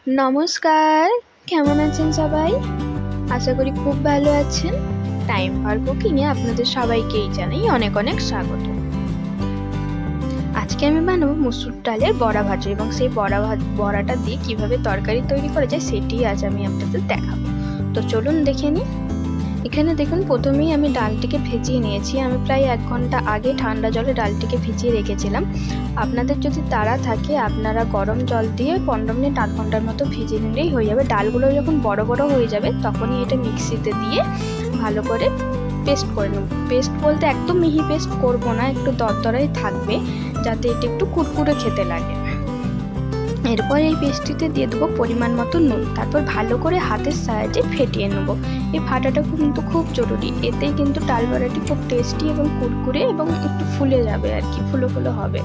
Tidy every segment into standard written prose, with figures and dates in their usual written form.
নমস্কার, কেমন আছেন সবাই? আশা করি খুব ভালো আছেন। টাইম ফর কুকিংয়ে আপনাদের সবাইকেই জানাই অনেক অনেক স্বাগত। আজকে আমি বানাবো মসুর ডালের বড়া ভাজা এবং সেই বড়াটা দিয়ে কিভাবে তরকারি তৈরি করা যায় সেটি আজ আমি আপনাদের দেখাবো। তো চলুন দেখে নিই। এখানে দেখুন প্রথমেই আমি ডালটিকে ভিজিয়ে নিয়েছি। আমি প্রায় 1 ঘন্টা আগে ঠান্ডা জলে ডালটিকে ভিজিয়ে রেখেছিলাম। আপনাদের যদি তাড়া থাকে আপনারা গরম জল দিয়ে 15 মিনিট 8 ঘন্টার মতো ভিজিয়ে নিলেই হয়ে যাবে। ডালগুলো যখন বড় বড় হয়ে যাবে তখনই এটা মিক্সিতে দিয়ে ভালো করে পেস্ট করে নেব। পেস্ট বলতে একদম মিহি পেস্ট করব না, একটু দরদরাই থাকবে যাতে এটা একটু কুরকুরে খেতে লাগে। এরপর এই পেস্টটিতে দিয়ে দেবো পরিমাণ মতো নুন, তারপর ভালো করে হাতের সাহায্যে ফেটিয়ে নেব। এই ফাটাটা কিন্তু খুব জরুরি, এতেই কিন্তু ডাল বড়াটি খুব টেস্টি এবং কুরকুরে এবং একটু ফুলে যাবে আর কি, ফুলো ফুলো হবে,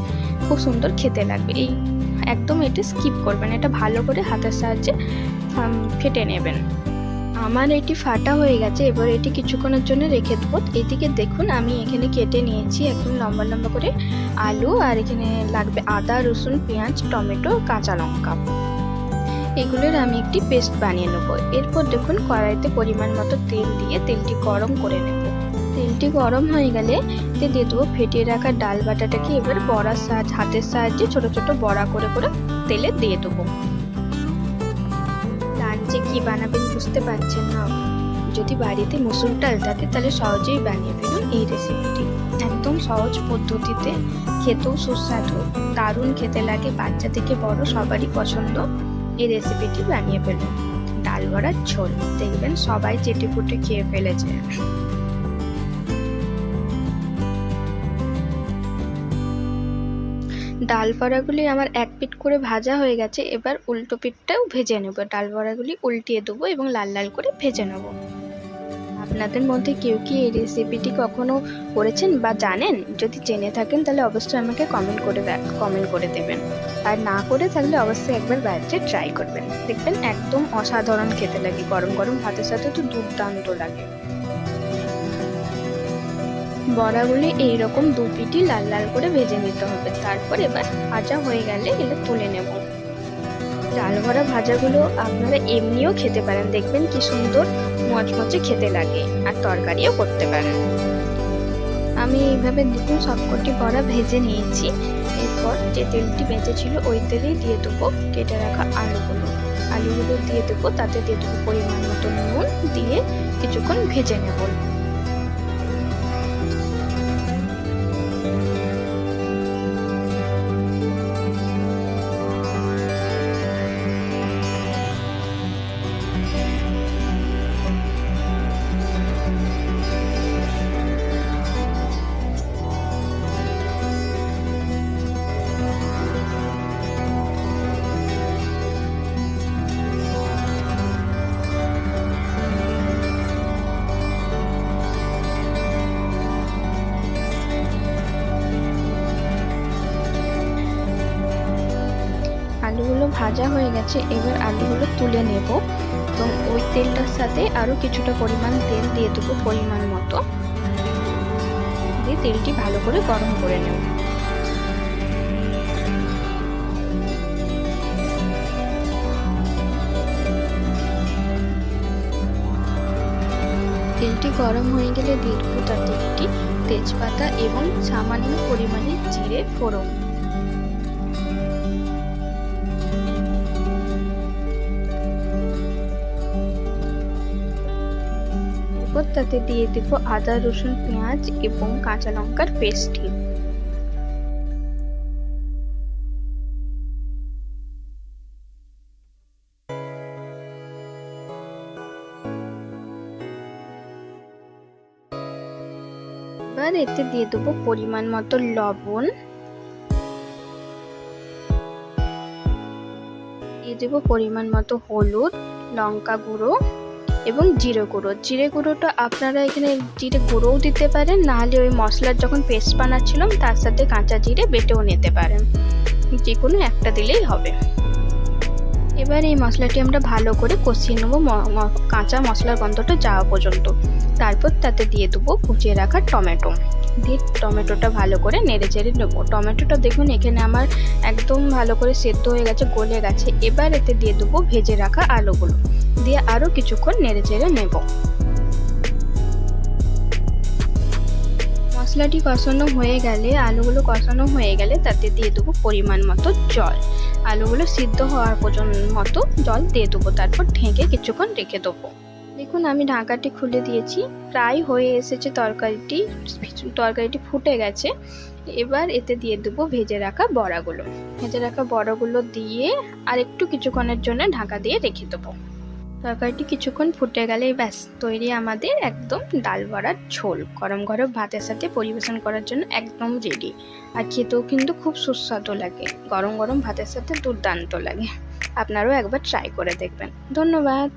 খুব সুন্দর খেতে লাগবে। এই একদম এটা স্কিপ করবেন, এটা ভালো করে হাতের সাহায্যে ফেটে নেবেন। আমার এটি ফাটা হয়ে গেছে, এবার এটি কিছুক্ষণের জন্য রেখে দেবো। এইদিকে দেখুন আমি এখানে কেটে নিয়েছি একদম লম্বা লম্বা করে আলু, আর এখানে লাগবে আদা, রসুন, পেঁয়াজ, টমেটো, কাঁচা লঙ্কা। এগুলোর আমি একটি পেস্ট বানিয়ে নেবো। এরপর দেখুন কড়াইতে পরিমাণ মতো তেল দিয়ে তেলটি গরম করে নেব। তেলটি গরম হয়ে গেলে দিয়ে দেবো ফেটিয়ে রাখা ডাল বাটাটাকে। এবার হাতের সাহায্যে ছোট ছোট বড়া করে করে তেলে দিয়ে দেবো। লাঞ্চে কি বানাবেন বুঝতে পারছেন না? যদি বাড়িতে মসুর ডাল থাকে তাহলে সহজেই বানিয়ে ফেলুন এই রেসিপিটি। একদম সহজ পদ্ধতিতে, খেতেও সুস্বাদু, দারুণ খেতে লাগে, বাচ্চা থেকে বড় সবারই পছন্দ। এই রেসিপিটি বানিয়ে ফেলুন। ডাল বড়ার ঝোল, দেখবেন সবাই চেটেপুটে খেয়ে ফেলেছে। ডাল বড়াগুলি আমার এক পিঠ করে ভাজা হয়ে গেছে, এবার উল্টো পিঠটাও ভেজে নেব। ডাল বড়াগুলি উল্টিয়ে দেবো এবং লাল লাল করে ভেজে নেব। আপনাদের মধ্যে কেউ কি এই রেসিপিটি কখনো করেছেন বা জানেন? যদি জেনে থাকেন তাহলে অবশ্যই আমাকে কমেন্ট করে দেবেন, আর না করে থাকলে অবশ্যই একবার বাড়িতে ট্রাই করবেন, দেখবেন একদম অসাধারণ খেতে লাগে। গরম গরম ভাতের সাথে তো দুর্দান্ত লাগে। বড়াগুলি এইরকম দু পিঠই লাল লাল করে ভেজে নিতে হবে। তারপর এবার ভাজা হয়ে গেলে এগুলো তুলে নেব। ডাল বড়া ভাজাগুলো আপনারা এমনিও খেতে পারেন, দেখবেন কি সুন্দর মচমচে খেতে লাগে, আর তরকারিও করতে পারেন। আমি এইভাবে দেখুন সবকটি বড়া ভেজে নিয়েছি। এরপর যে তেলটি বেঁচেছিল ওই তেলেই দিয়ে দেবো কেটে রাখা আলুগুলো দিয়ে দেবো, তাতে দিয়ে দেবো পরিমাণ মতো নুন, দিয়ে কিছুক্ষণ ভেজে নেব। আলুগুলো ভাজা হয়ে গেছে, এবার আলুগুলো তুলে নেব এবং ওই তেলটার সাথে আরও কিছুটা পরিমাণ তেল দিয়ে দেবো পরিমাণ মতো, দিয়ে তেলটি ভালো করে গরম করে নেব। তেলটি গরম হয়ে গেলে দিয়ে দেবো তাতে একটি তেজপাতা এবং সামান্য পরিমাণে জিরে ফোড়ন। তাতে দিয়ে দেব আদা, রসুন, পেঁয়াজ এবং কাঁচা লঙ্কার পেস্টটি। এবার এতে দিয়ে দেবো পরিমাণ মতো লবণ, দিয়ে দেবো পরিমাণ মতো হলুদ, লঙ্কা গুঁড়ো এবং জিরে গুঁড়ো। জিরে গুঁড়োটা আপনারা এখানে জিরে গুঁড়োও দিতে পারেন, নাহলে ওই মশলার যখন পেস্ট বানাচ্ছিলাম তার সাথে কাঁচা জিরে বেটেও নিতে পারেন, যে কোনো একটা দিলেই হবে। এবার এই মশলাটি আমরা ভালো করে কষিয়ে নেবো, কাঁচা মশলার গন্ধটা যাওয়া পর্যন্ত। তারপর তাতে দিয়ে দেবো কুচিয়ে রাখা টমেটো, দিয়ে টমেটোটা ভালো করে নেড়ে চেড়ে নেবো। টমেটোটা দেখুন এখানে আমার একদম ভালো করে সেদ্ধ হয়ে গেছে, গলে গেছে। এবার এতে দিয়ে দেবো ভেজে রাখা আলুগুলো, দিয়ে আরও কিছুক্ষণ নেড়ে চেড়ে নেবো। মশলাটি কষানো হয়ে গেলে, আলুগুলো কষানো হয়ে গেলে তাতে দিয়ে দেবো পরিমাণ মতো জল। আলুগুলো সিদ্ধ হওয়ার মতো জল দিয়ে দেবো, তারপর ঢেকে কিছুক্ষণ রেখে দেবো। দেখুন আমি ঢাকাটি খুলে দিয়েছি, প্রায় হয়ে এসেছে তরকারিটি ফুটে গেছে। এবার এতে দিয়ে দেবো ভেজে রাখা বড়াগুলো দিয়ে আর একটু কিছুক্ষণের জন্য ঢাকা দিয়ে রেখে দেবো। তরকারিটি কিছুক্ষণ ফুটে গেলেই ব্যাস তৈরি আমাদের একদম ডাল বড়ার ঝোল। গরম গরম ভাতের সাথে পরিবেশন করার জন্য একদম রেডি। আর খেতেও কিন্তু খুব সুস্বাদু লাগে, গরম গরম ভাতের সাথে দুর্দান্ত লাগে। আপনারাও একবার ট্রাই করে দেখবেন। ধন্যবাদ।